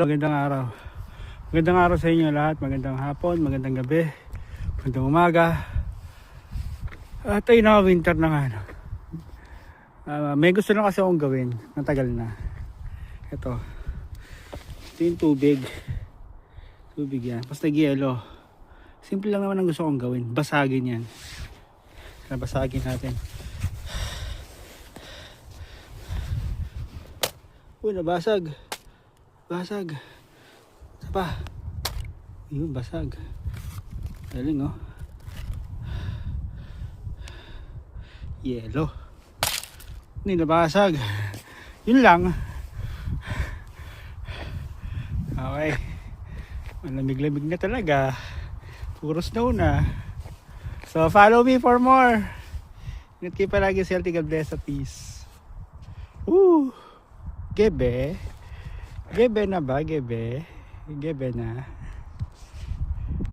Magandang araw. Magandang araw sa inyo lahat. Magandang hapon, magandang gabi, magandang umaga. At ay naka-winter na nga. May gusto na kasi akong gawin. Natagal na. Ito yung tubig. Tubig yan. Basta nag-yelo. Simple lang naman ang gusto kong gawin. Basagin yan. Basagin natin. Uy, nabasag. Basag. Isa pa. Yun, basag. Galing, oh. Yelo. Hindi nabasag. Yun lang. Okay. Malamig-lamig na talaga. Puro snow na. So, follow me for more. Ingat kayo palagi, healthy, God bless, at peace. Gebe. Gebe na ba? Gebe. Gebe na.